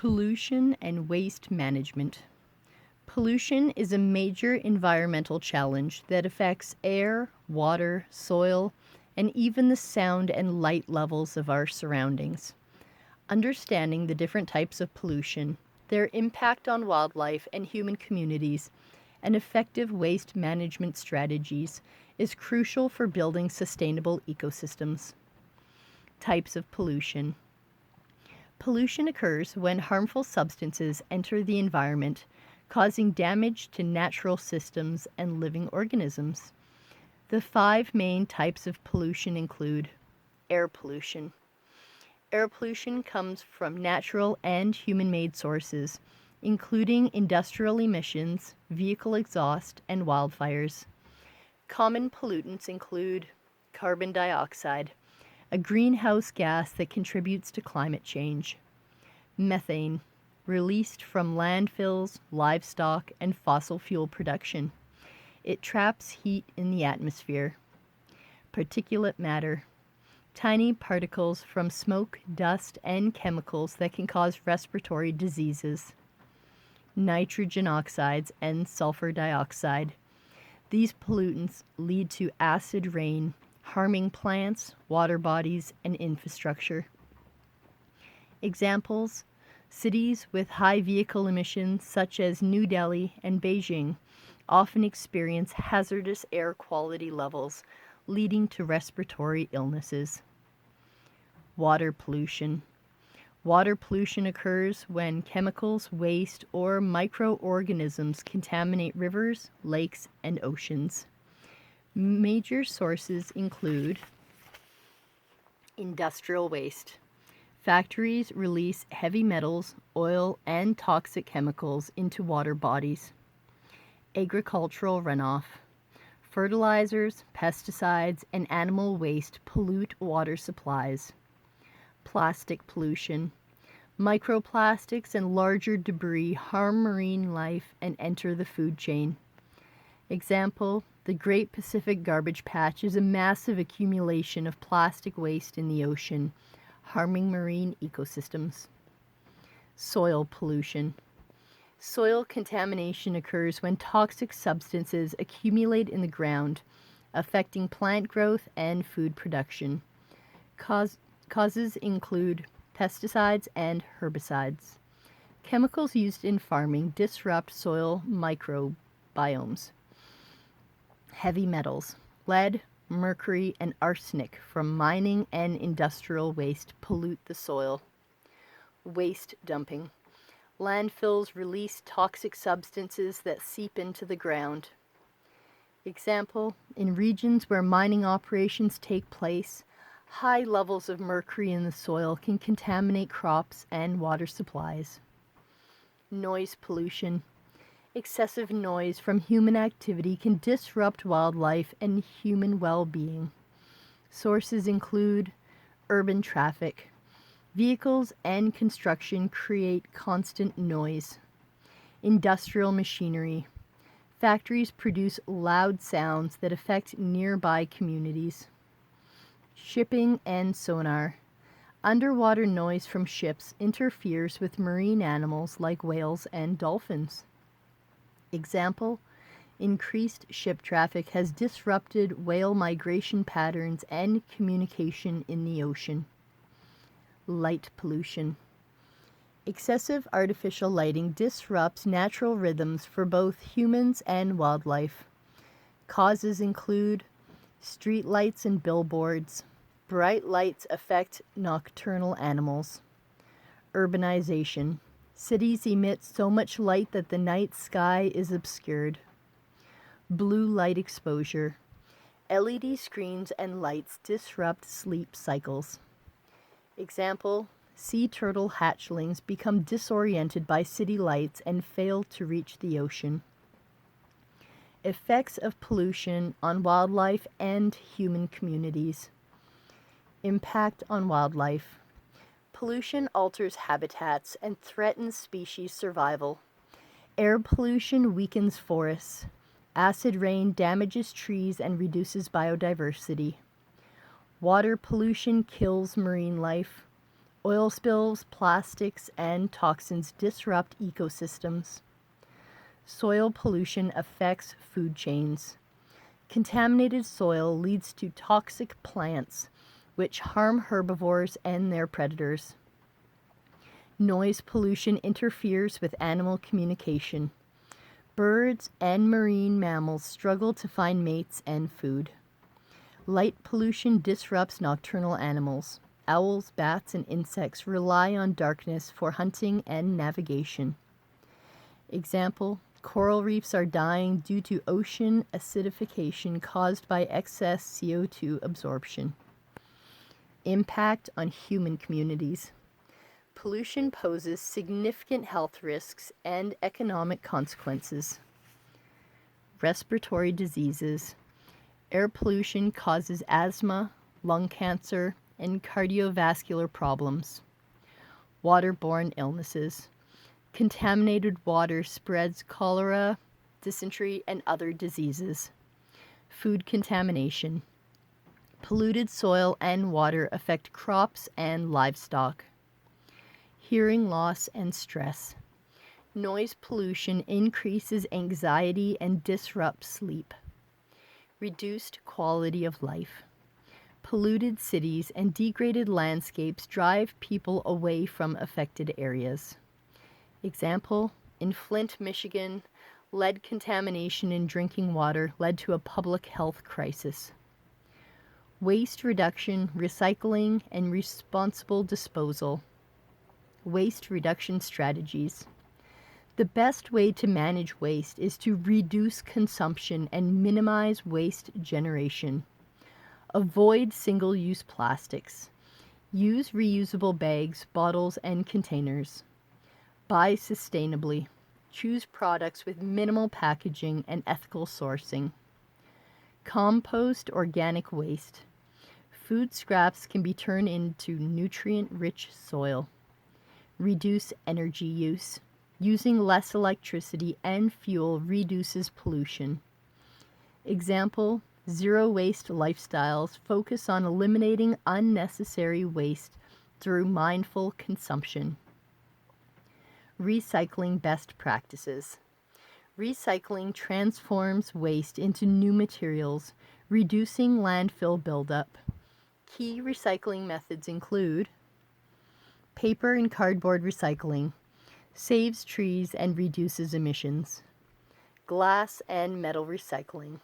Pollution and waste management. Pollution is a major environmental challenge that affects air, water, soil, and even the sound and light levels of our surroundings. Understanding the different types of pollution, their impact on wildlife and human communities, and effective waste management strategies is crucial for building sustainable ecosystems. Types of pollution. Pollution occurs when harmful substances enter the environment, causing damage to natural systems and living organisms. The 5 main types of pollution include air pollution. Air pollution comes from natural and human-made sources, including industrial emissions, vehicle exhaust, and wildfires. Common pollutants include carbon dioxide, a greenhouse gas that contributes to climate change. Methane, released from landfills, livestock, and fossil fuel production. It traps heat in the atmosphere. Particulate matter, tiny particles from smoke, dust, and chemicals that can cause respiratory diseases. Nitrogen oxides and sulfur dioxide. These pollutants lead to acid rain, harming plants, water bodies, and infrastructure. Examples: cities with high vehicle emissions such as New Delhi and Beijing often experience hazardous air quality levels, leading to respiratory illnesses. Water pollution. Water pollution occurs when chemicals, waste, or microorganisms contaminate rivers, lakes, and oceans. Major sources include industrial waste. Factories release heavy metals, oil, and toxic chemicals into water bodies. Agricultural runoff. Fertilizers, pesticides, and animal waste pollute water supplies. Plastic pollution. Microplastics and larger debris harm marine life and enter the food chain. Example: the Great Pacific Garbage Patch is a massive accumulation of plastic waste in the ocean, harming marine ecosystems. Soil pollution. Soil contamination occurs when toxic substances accumulate in the ground, affecting plant growth and food production. Causes include pesticides and herbicides. Chemicals used in farming disrupt soil microbiomes. Heavy metals, lead, mercury, and arsenic from mining and industrial waste pollute the soil. Waste dumping. Landfills release toxic substances that seep into the ground. Example: in regions where mining operations take place, high levels of mercury in the soil can contaminate crops and water supplies. Noise pollution. Excessive noise from human activity can disrupt wildlife and human well-being. Sources include urban traffic. Vehicles and construction create constant noise. Industrial machinery. Factories produce loud sounds that affect nearby communities. Shipping and sonar. Underwater noise from ships interferes with marine animals like whales and dolphins. Example: increased ship traffic has disrupted whale migration patterns and communication in the ocean. Light pollution. Excessive artificial lighting disrupts natural rhythms for both humans and wildlife. Causes include street lights and billboards. Bright lights affect nocturnal animals. Urbanization. Cities emit so much light that the night sky is obscured. Blue light exposure. LED screens and lights disrupt sleep cycles. Example: sea turtle hatchlings become disoriented by city lights and fail to reach the ocean. Effects of pollution on wildlife and human communities. Impact on wildlife. Pollution alters habitats and threatens species survival. Air pollution weakens forests. Acid rain damages trees and reduces biodiversity. Water pollution kills marine life. Oil spills, plastics, and toxins disrupt ecosystems. Soil pollution affects food chains. Contaminated soil leads to toxic plants, which harm herbivores and their predators. Noise pollution interferes with animal communication. Birds and marine mammals struggle to find mates and food. Light pollution disrupts nocturnal animals. Owls, bats, and insects rely on darkness for hunting and navigation. Example, coral reefs are dying due to ocean acidification caused by excess CO2 absorption. Impact on human communities. Pollution poses significant health risks and economic consequences. Respiratory diseases. Air pollution causes asthma, lung cancer, and cardiovascular problems. Waterborne illnesses. Contaminated water spreads cholera, dysentery, and other diseases. Food contamination. Polluted soil and water affect crops and livestock. Hearing loss and stress. Noise pollution increases anxiety and disrupts sleep. Reduced quality of life. Polluted cities and degraded landscapes drive people away from affected areas. Example, in Flint, Michigan, lead contamination in drinking water led to a public health crisis. Waste reduction, recycling, and responsible disposal. Waste reduction strategies. The best way to manage waste is to reduce consumption and minimize waste generation. Avoid single-use plastics. Use reusable bags, bottles, and containers. Buy sustainably. Choose products with minimal packaging and ethical sourcing. Compost organic waste. Food scraps can be turned into nutrient-rich soil. Reduce energy use. Using less electricity and fuel reduces pollution. Example, zero-waste lifestyles focus on eliminating unnecessary waste through mindful consumption. Recycling best practices. Recycling transforms waste into new materials, reducing landfill buildup. Key recycling methods include paper and cardboard recycling, saves trees and reduces emissions. Glass and metal recycling,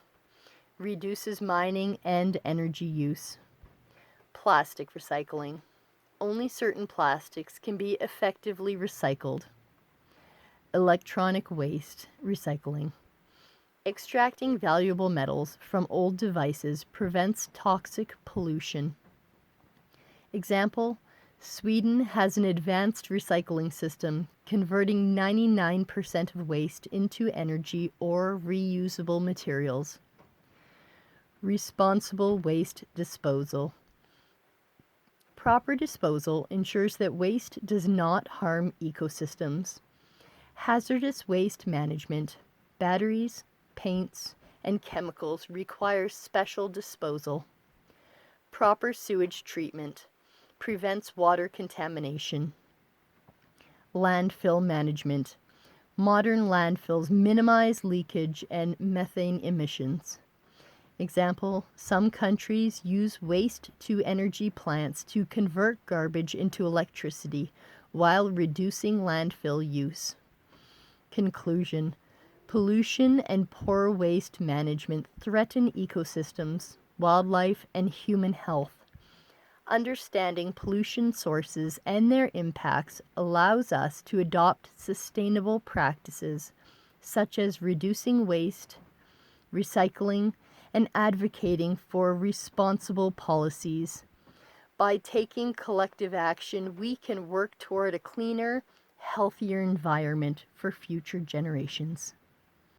reduces mining and energy use. Plastic recycling, only certain plastics can be effectively recycled. Electronic waste recycling, extracting valuable metals from old devices prevents toxic pollution. Example, Sweden has an advanced recycling system, converting 99% of waste into energy or reusable materials. Responsible waste disposal. Proper disposal ensures that waste does not harm ecosystems. Hazardous waste management, batteries, paints, and chemicals require special disposal. Proper sewage treatment prevents water contamination. Landfill management. Modern landfills minimize leakage and methane emissions. Example, some countries use waste-to-energy plants to convert garbage into electricity while reducing landfill use. Conclusion. Pollution and poor waste management threaten ecosystems, wildlife, and human health. Understanding pollution sources and their impacts allows us to adopt sustainable practices such as reducing waste, recycling, and advocating for responsible policies. By taking collective action, we can work toward a cleaner, healthier environment for future generations.